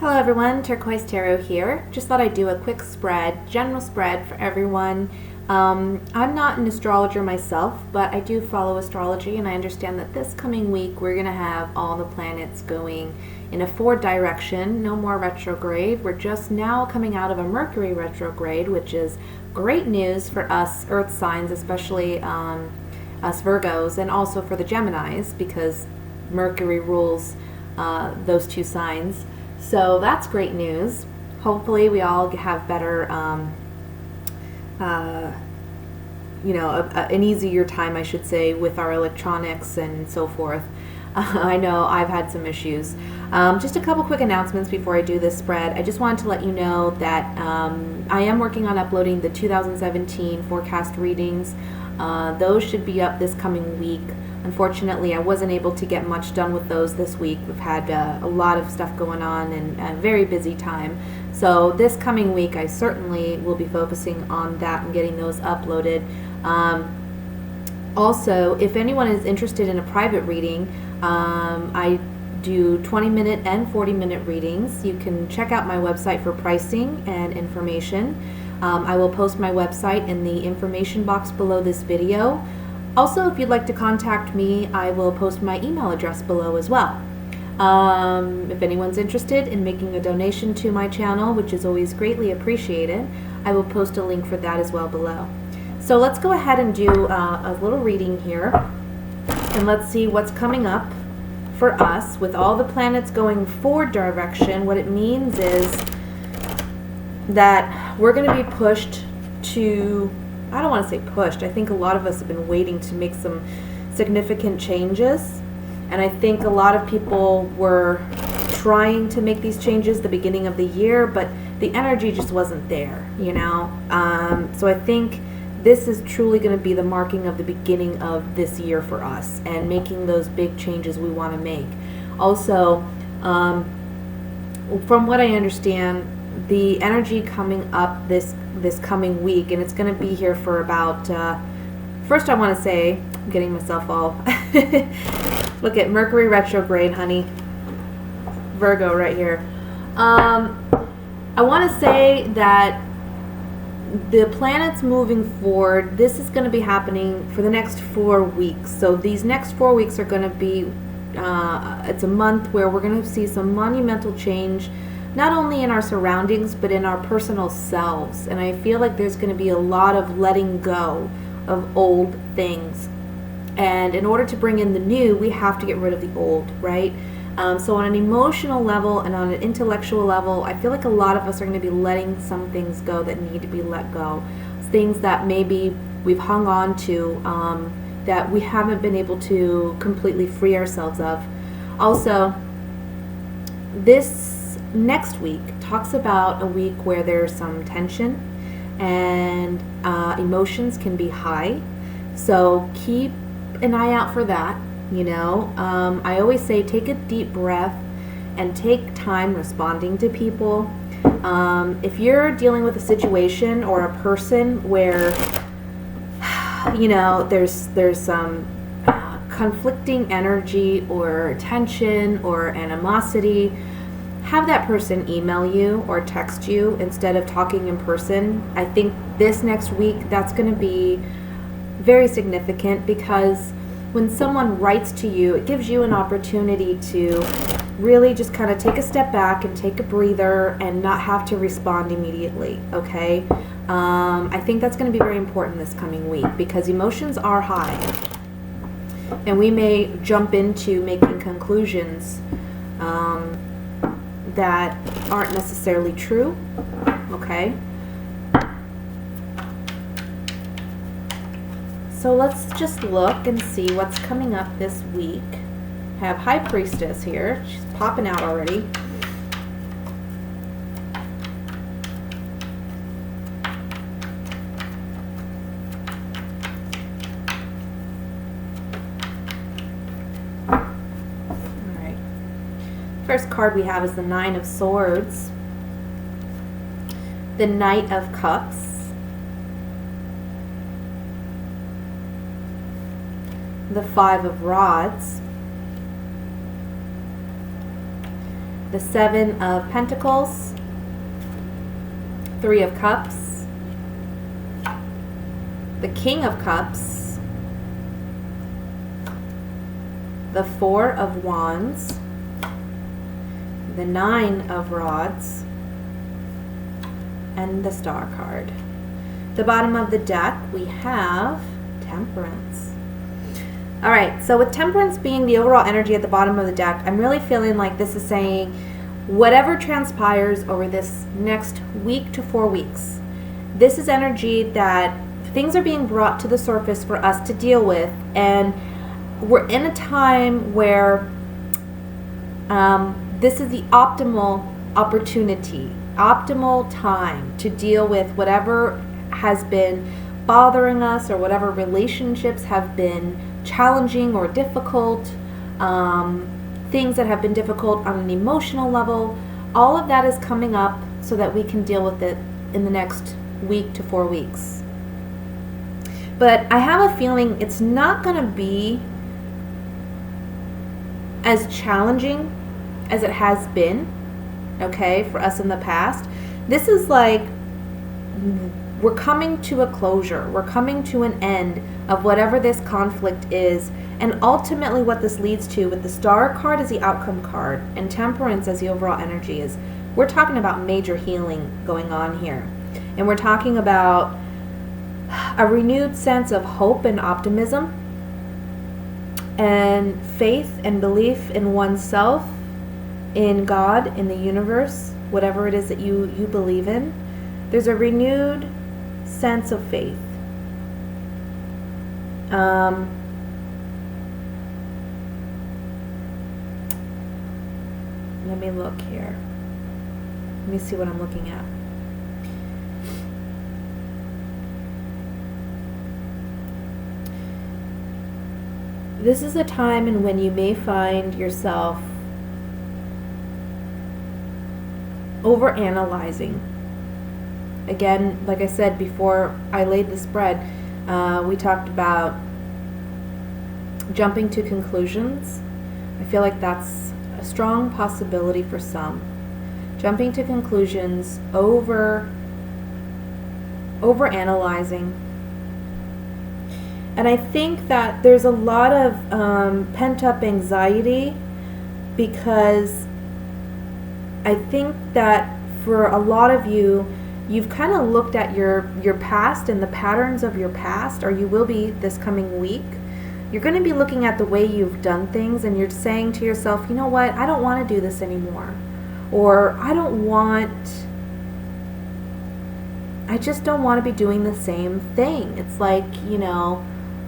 Hello everyone, Turquoise Tarot here. Just thought I'd do a quick spread, general spread for everyone. I'm not an astrologer myself, but I do follow astrology, and I understand that this coming week we're going to have all the planets going in a forward direction, no more retrograde. We're just now coming out of a Mercury retrograde, which is great news for us Earth signs, especially us Virgos, and also for the Geminis, because Mercury rules those two signs. So that's great news. Hopefully we all have better, an easier time, I should say, with our electronics and so forth. I know I've had some issues. Just a couple quick announcements before I do this spread. I just wanted to let you know that I am working on uploading the 2017 forecast readings. Those should be up this coming week. Unfortunately, I wasn't able to get much done with those this week. We've had a lot of stuff going on and a very busy time. So this coming week, I certainly will be focusing on that and getting those uploaded. Also, if anyone is interested in a private reading, I do 20-minute and 40-minute readings. You can check out my website for pricing and information. I will post my website in the information box below this video. Also, if you'd like to contact me, I will post my email address below as well. If anyone's interested in making a donation to my channel, which is always greatly appreciated, I will post a link for that as well below. So let's go ahead and do a little reading here, and let's see what's coming up for us with all the planets going forward direction. What it means is that we're going to be pushed to, I don't want to say pushed, I think a lot of us have been waiting to make some significant changes, and I think a lot of people were trying to make these changes the beginning of the year, but the energy just wasn't there, you know. So I think this is truly going to be the marking of the beginning of this year for us and making those big changes we want to make. Also, from what I understand, the energy coming up this coming week, and it's going to be here for about, first I want to say, I'm getting myself all, look at Mercury retrograde, honey, Virgo right here. I want to say that the planets moving forward, this is going to be happening for the next 4 weeks. So these next 4 weeks are going to be, it's a month where we're going to see some monumental change, not only in our surroundings, but in our personal selves. And I feel like there's going to be a lot of letting go of old things. And in order to bring in the new, we have to get rid of the old, right? So on an emotional level and on an intellectual level, I feel like a lot of us are going to be letting some things go that need to be let go. Things that maybe we've hung on to, that we haven't been able to completely free ourselves of. Also, this next week talks about a week where there's some tension and emotions can be high. So keep an eye out for that. You know, I always say take a deep breath and take time responding to people. If you're dealing with a situation or a person where, you know, there's some conflicting energy or tension or animosity, have that person email you or text you instead of talking in person. I think this next week that's going to be very significant, because when someone writes to you, it gives you an opportunity to really just kind of take a step back and take a breather and not have to respond immediately, okay? I think that's going to be very important this coming week, because emotions are high. And we may jump into making conclusions that aren't necessarily true, okay? So let's just look and see what's coming up this week. I have High Priestess here. She's popping out already. All right. First card we have is the Nine of Swords, the Knight of Cups, the Five of Rods, the Seven of Pentacles, Three of Cups, the King of Cups, the Four of Wands, the Nine of Rods, and the Star card. The bottom of the deck, we have Temperance. All right, so with Temperance being the overall energy at the bottom of the deck, I'm really feeling like this is saying whatever transpires over this next week to 4 weeks, this is energy that things are being brought to the surface for us to deal with, and we're in a time where this is the optimal opportunity, optimal time to deal with whatever has been bothering us or whatever relationships have been challenging or difficult, things that have been difficult on an emotional level. All of that is coming up so that we can deal with it in the next week to 4 weeks. But I have a feeling it's not going to be as challenging as it has been, okay, for us in the past. This is like we're coming to a closure. We're coming to an end of whatever this conflict is. And ultimately what this leads to with the Star card as the outcome card and Temperance as the overall energy is we're talking about major healing going on here. And we're talking about a renewed sense of hope and optimism and faith and belief in oneself, in God, in the universe, whatever it is that you believe in. There's a renewed sense of faith. Let me look here. Let me see what I'm looking at. This is a time in when you may find yourself overanalyzing. Again, like I said before I laid the spread, we talked about jumping to conclusions. I feel like that's a strong possibility for some. Jumping to conclusions, overanalyzing. And I think that there's a lot of pent-up anxiety, because I think that for a lot of you, you've kind of looked at your past and the patterns of your past, or you will be this coming week. You're going to be looking at the way you've done things, and you're saying to yourself, you know what, I don't want to do this anymore. Or I just don't want to be doing the same thing. It's like,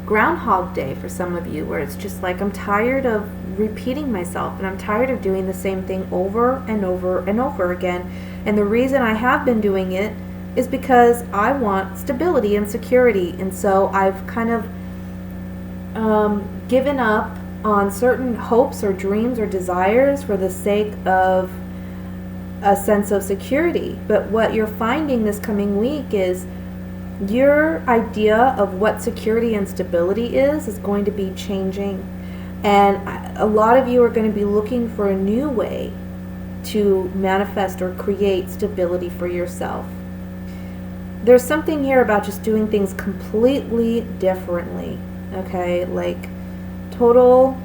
Groundhog Day for some of you, where it's just like, I'm tired of repeating myself, and I'm tired of doing the same thing over and over and over again. And the reason I have been doing it is because I want stability and security. And so I've kind of given up on certain hopes or dreams or desires for the sake of a sense of security. But what you're finding this coming week is your idea of what security and stability is going to be changing. And a lot of you are going to be looking for a new way to manifest or create stability for yourself. There's something here about just doing things completely differently, okay? Like total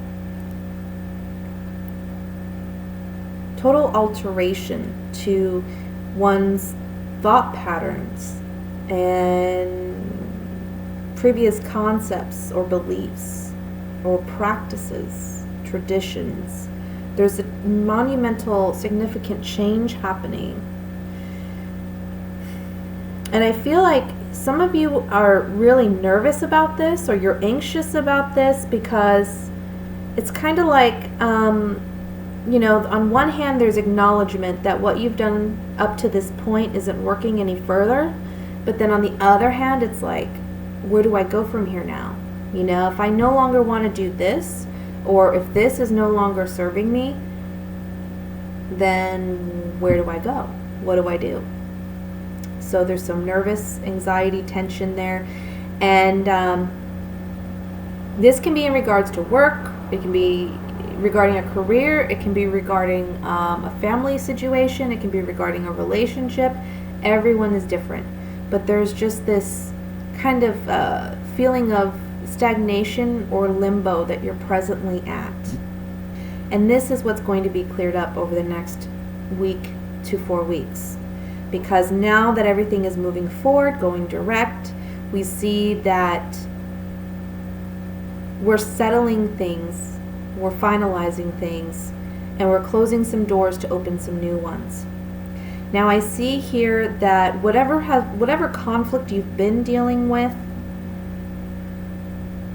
alteration to one's thought patterns and previous concepts or beliefs or practices, traditions. There's a monumental, significant change happening. And I feel like some of you are really nervous about this, or you're anxious about this, because it's kind of like, on one hand, there's acknowledgement that what you've done up to this point isn't working any further. But then on the other hand, it's like, where do I go from here now? If I no longer want to do this, or if this is no longer serving me, then where do I go? What do I do? So there's some nervous anxiety, tension there. And this can be in regards to work. It can be regarding a career, it can be regarding a family situation, it can be regarding a relationship. Everyone is different. But there's just this kind of feeling of stagnation or limbo that you're presently at. And this is what's going to be cleared up over the next week to 4 weeks. Because now that everything is moving forward, going direct, we see that we're settling things, we're finalizing things, and we're closing some doors to open some new ones. Now I see here that whatever conflict you've been dealing with,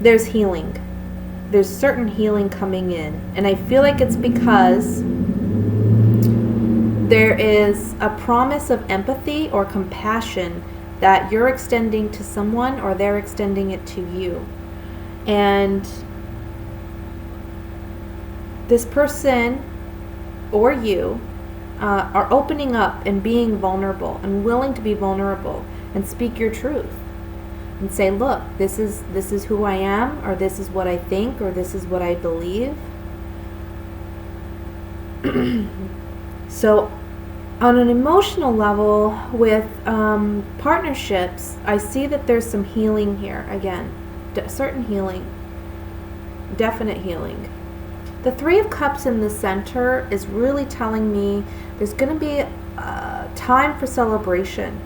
there's healing. There's certain healing coming in. And I feel like it's because there is a promise of empathy or compassion that you're extending to someone, or they're extending it to you. And this person or you are opening up and being vulnerable and willing to be vulnerable and speak your truth and say, look, this is who I am, or this is what I think, or this is what I believe. So on an emotional level with partnerships, I see that there's some healing here again, certain healing, definite healing. The Three of Cups in the center is really telling me there's going to be a time for celebration.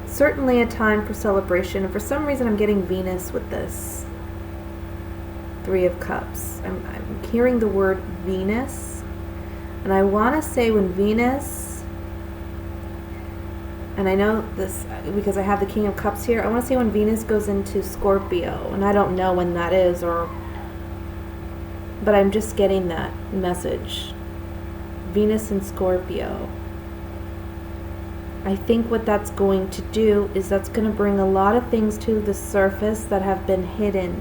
Certainly a time for celebration. And for some reason I'm getting Venus with this Three of Cups. I'm hearing the word Venus. And I want to say when Venus, and I know this because I have the King of Cups here, I want to say when Venus goes into Scorpio. And I don't know when that is, but I'm just getting that message. Venus in Scorpio. I think what that's going to do is that's going to bring a lot of things to the surface that have been hidden.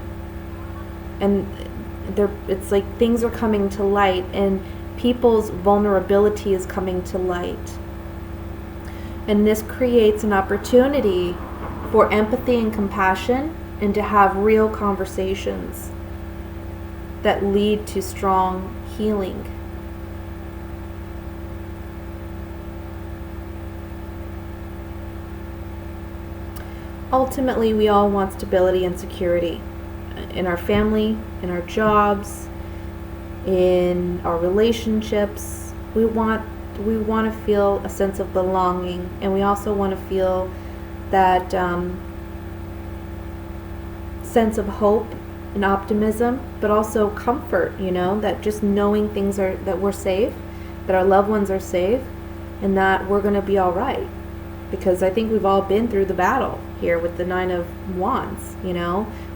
And it's like things are coming to light, and people's vulnerability is coming to light. And this creates an opportunity for empathy and compassion, and to have real conversations that lead to strong healing. Ultimately, we all want stability and security in our family, in our jobs, in our relationships. We want to feel a sense of belonging, and we also want to feel that sense of hope and optimism, but also comfort, that just knowing that we're safe, that our loved ones are safe, and that we're going to be all right. Because I think we've all been through the battle here with the Nine of Wands,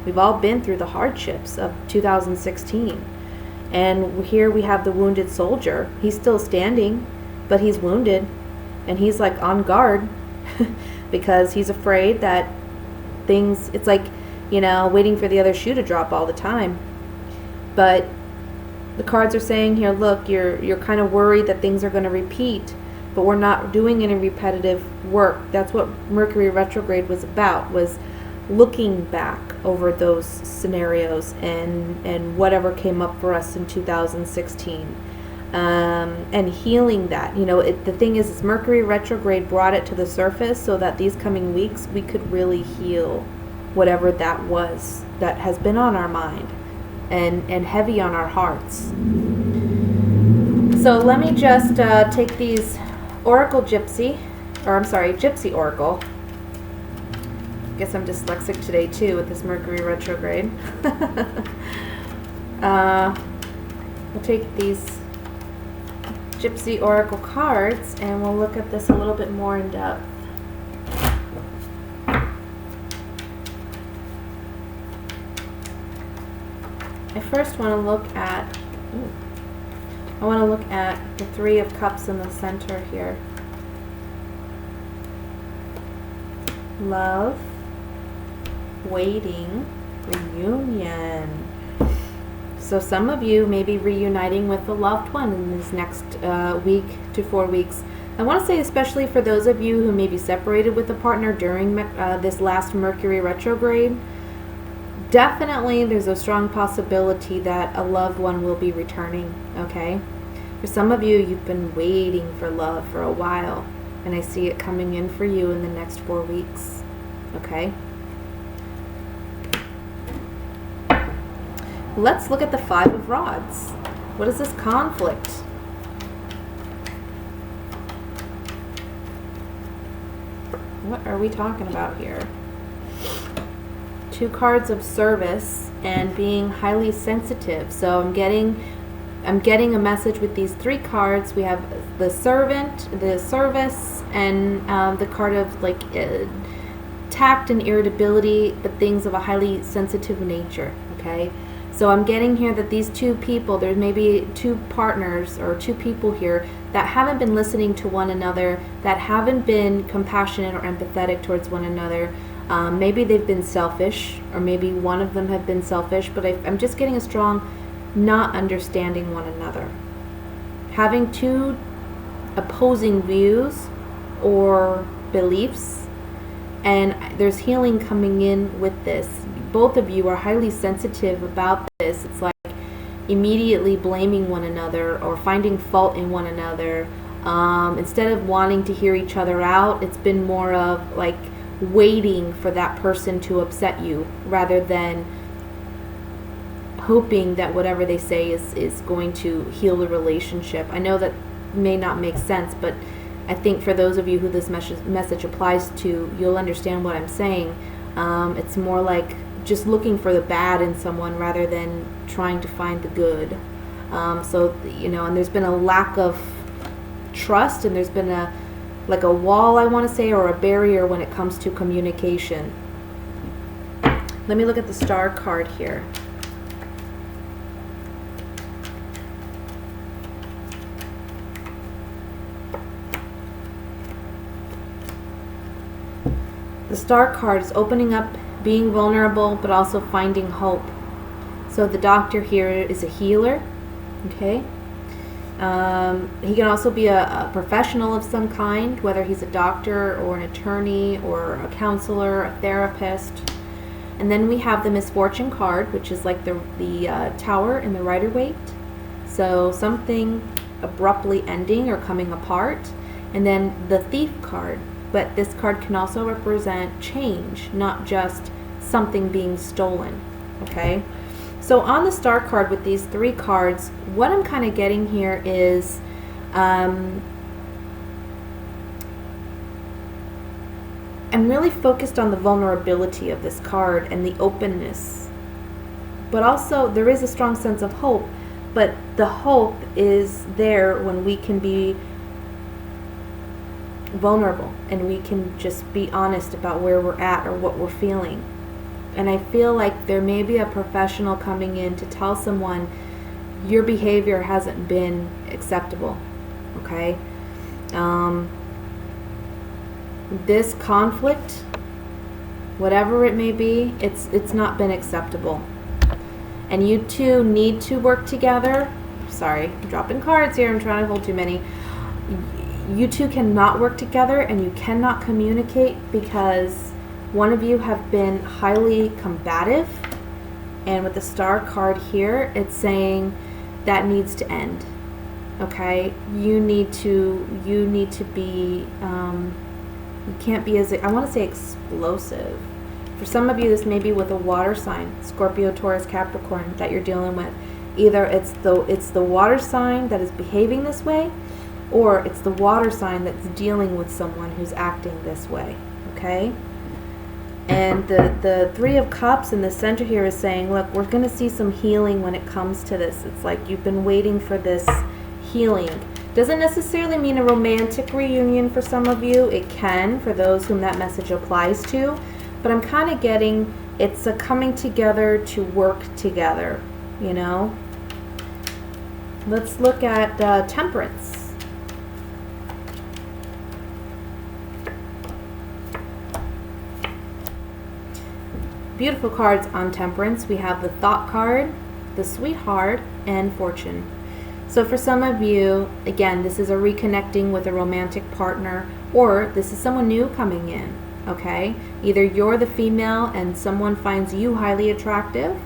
We've all been through the hardships of 2016. And here we have the wounded soldier. He's still standing, but he's wounded, and he's like on guard because he's afraid that it's like, waiting for the other shoe to drop all the time. But the cards are saying here, look, you're kind of worried that things are going to repeat, but we're not doing any repetitive work. That's what Mercury retrograde was about, was looking back over those scenarios and whatever came up for us in 2016, and healing that. The thing is Mercury retrograde brought it to the surface so that these coming weeks we could really heal whatever that was that has been on our mind and heavy on our hearts. So let me just take these Gypsy Oracle. I guess I'm dyslexic today too with this Mercury retrograde. We'll take these Gypsy Oracle cards and we'll look at this a little bit more in depth. I first want to look at the Three of Cups in the center here. Love, waiting, reunion. So some of you may be reuniting with a loved one in this next week to 4 weeks. I want to say especially for those of you who may be separated with a partner during this last Mercury retrograde, definitely there's a strong possibility that a loved one will be returning, okay? For some of you, you've been waiting for love for a while, and I see it coming in for you in the next 4 weeks, okay? Let's look at the Five of Rods. What is this conflict? What are we talking about here? 2 cards of service and being highly sensitive. So I'm getting a message with these 3 cards. We have the servant, the service, and the card of like tact and irritability, but things of a highly sensitive nature, okay? So I'm getting here that these 2 people, there may be 2 partners or 2 people here that haven't been listening to one another, that haven't been compassionate or empathetic towards one another. Maybe they've been selfish, or maybe one of them have been selfish, but I'm just getting a strong not understanding one another. Having 2 opposing views or beliefs, and there's healing coming in with this. Both of you are highly sensitive about this. It's like immediately blaming one another or finding fault in one another. Instead of wanting to hear each other out, it's been more of like waiting for that person to upset you rather than hoping that whatever they say is going to heal the relationship. I know that may not make sense, but I think for those of you who this message applies to, you'll understand what I'm saying. It's more like just looking for the bad in someone rather than trying to find the good. So, you know, and there's been a lack of trust, and there's been a wall, I want to say, or a barrier when it comes to communication. Let me look at the Star card here. The Star card is opening up, being vulnerable, but also finding hope. So the Doctor here is a healer, okay? He can also be a professional of some kind, whether he's a doctor or an attorney or a counselor, a therapist. And then we have the Misfortune card, which is like the Tower and the Rider-Waite. So something abruptly ending or coming apart. And then the Thief card. But this card can also represent change, not just something being stolen, okay? So on the Star card with these 3 cards, what I'm kind of getting here is I'm really focused on the vulnerability of this card and the openness. But also there is a strong sense of hope, but the hope is there when we can be vulnerable and we can just be honest about where we're at or what we're feeling. And I feel like there may be a professional coming in to tell someone your behavior hasn't been acceptable, okay? This conflict, whatever it may be, it's not been acceptable. And you 2 need to work together. Sorry, I'm dropping cards here. I'm trying to hold too many. You 2 cannot work together and you cannot communicate because one of you have been highly combative, and with the Star card here, it's saying that needs to end. Okay, you need to be. You can't be as, I want to say, explosive. For some of you, this may be with a water sign, Scorpio, Taurus, Capricorn, that you're dealing with. Either it's the water sign that is behaving this way, or it's the water sign that's dealing with someone who's acting this way. Okay. And the 3 of Cups in the center here is saying, look, we're going to see some healing when it comes to this. It's like you've been waiting for this healing. Doesn't necessarily mean a romantic reunion for some of you. It can for those whom that message applies to. But I'm kind of getting it's a coming together to work together, you know. Let's look at Temperance. Beautiful cards on Temperance. We have the Thought card, the Sweetheart, and Fortune. So for some of you, again, this is a reconnecting with a romantic partner, or this is someone new coming in. okay? Either you're the female and someone finds you highly attractive,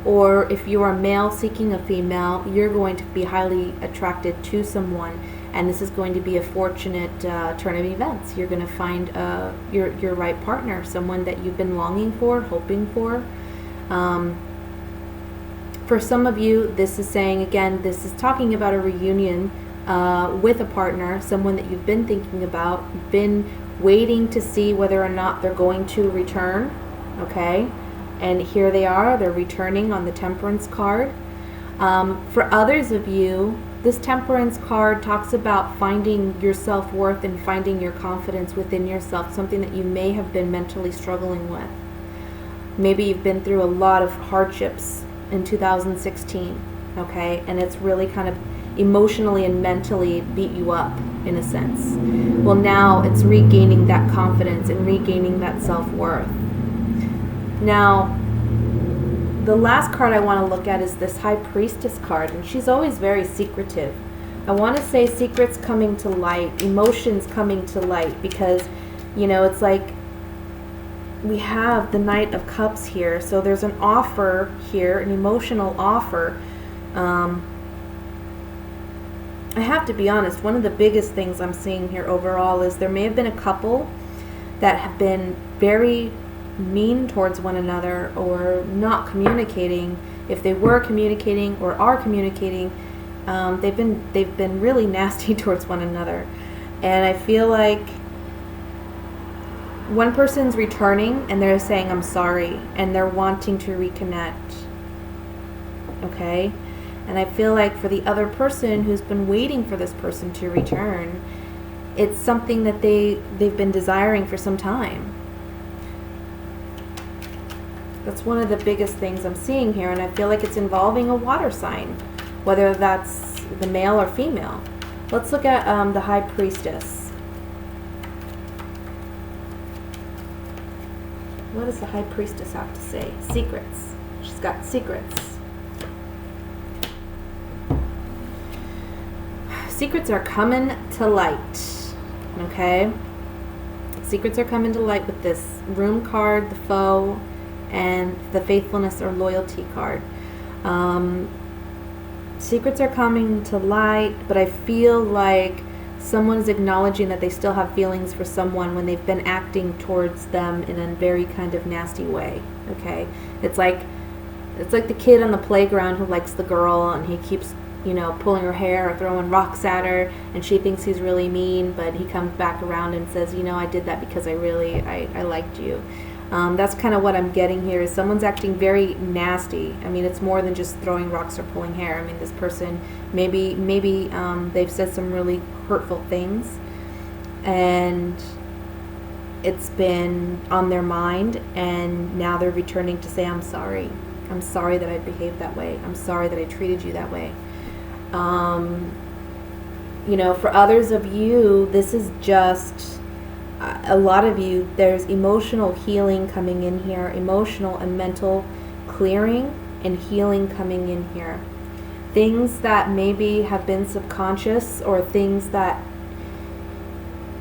or if you're a male seeking a female, you're going to be highly attracted to someone, and this is going to be a fortunate turn of events. You're going to find your right partner, someone that you've been longing for, hoping for. For some of you, this is saying, again, this is talking about a reunion with a partner, someone that you've been thinking about, been waiting to see whether or not they're going to return, okay? And here they are, they're returning on the Temperance card. For others of you, this Temperance card talks about finding your self-worth and finding your confidence within yourself, something that you may have been mentally struggling with. Maybe you've been through a lot of hardships in 2016, okay? And it's really kind of emotionally and mentally beat you up, in a sense. Well, now it's regaining that confidence and regaining that self-worth. Now, the last card I want to look at is this High Priestess card, and she's always very secretive. I want to say secrets coming to light, emotions coming to light, because, you know, it's like we have the Knight of Cups here, so there's an offer here, an emotional offer. I have to be honest, one of the biggest things I'm seeing here overall is there may have been a couple that have been very mean towards one another or not communicating. If they were communicating or are communicating, they've been really nasty towards one another. And I feel like one person's returning and they're saying, I'm sorry, and they're wanting to reconnect. Okay? And I feel like for the other person who's been waiting for this person to return, it's something that they've been desiring for some time. That's one of the biggest things I'm seeing here, and I feel like it's involving a water sign, whether that's the male or female. Let's look at the High Priestess. What does the High Priestess have to say? Secrets. She's got secrets. Secrets are coming to light, okay? Secrets are coming to light with this Room card, the Foe, and the Faithfulness or Loyalty card. Secrets are coming to light, but I feel like someone is acknowledging that they still have feelings for someone when they've been acting towards them in a very kind of nasty way, okay? It's like the kid on the playground who likes the girl and he keeps, you know, pulling her hair or throwing rocks at her, and she thinks he's really mean, but he comes back around and says, you know, I did that because I liked you. That's kind of what I'm getting here, is someone's acting very nasty. I mean, it's more than just throwing rocks or pulling hair. I mean, this person, maybe they've said some really hurtful things, and it's been on their mind, and now they're returning to say, I'm sorry. I'm sorry that I behaved that way. I'm sorry that I treated you that way. You know, for others of you, this is just a lot of you, there's emotional healing coming in here, emotional and mental clearing and healing coming in here. Things that maybe have been subconscious or things that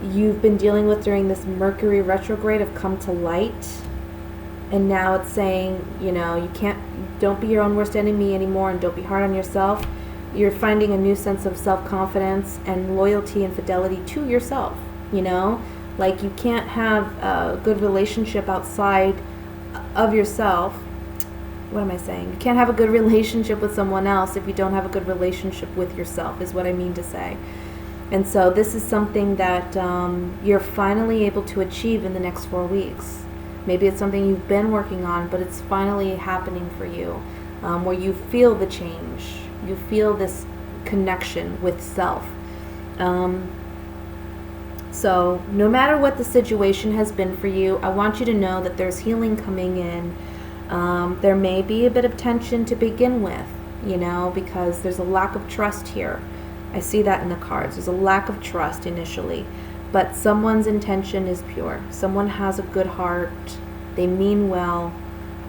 you've been dealing with during this Mercury retrograde have come to light. And now it's saying, you know, don't be your own worst enemy anymore, and don't be hard on yourself. You're finding a new sense of self-confidence and loyalty and fidelity to yourself, you know? Like, you can't have a good relationship outside of yourself. What am I saying? You can't have a good relationship with someone else if you don't have a good relationship with yourself, is what I mean to say. And so this is something that you're finally able to achieve in the next 4 weeks. Maybe it's something you've been working on, but it's finally happening for you, where you feel the change. You feel this connection with self. So no matter what the situation has been for you, I want you to know that there's healing coming in. There may be a bit of tension to begin with, you know, because there's a lack of trust here. I see that in the cards. There's a lack of trust initially. But someone's intention is pure. Someone has a good heart. They mean well.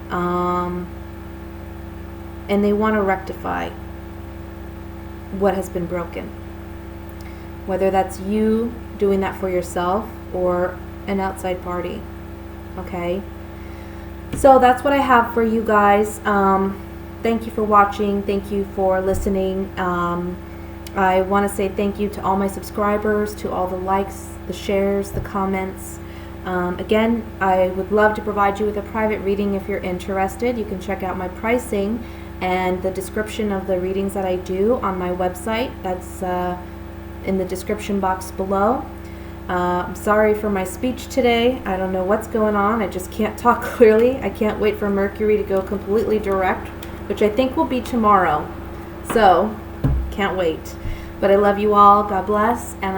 And they want to rectify what has been broken. Whether that's you doing that for yourself or an outside party. okay? So that's what I have for you guys. Thank you for watching. Thank you for listening. I want to say thank you to all my subscribers, to all the likes, the shares, the comments. Again, I would love to provide you with a private reading if you're interested. You can check out my pricing and the description of the readings that I do on my website. That's in the description box below. I'm sorry for my speech today. I don't know what's going on. I just can't talk clearly. I can't wait for Mercury to go completely direct, which I think will be tomorrow. So, can't wait. But I love you all. God bless. And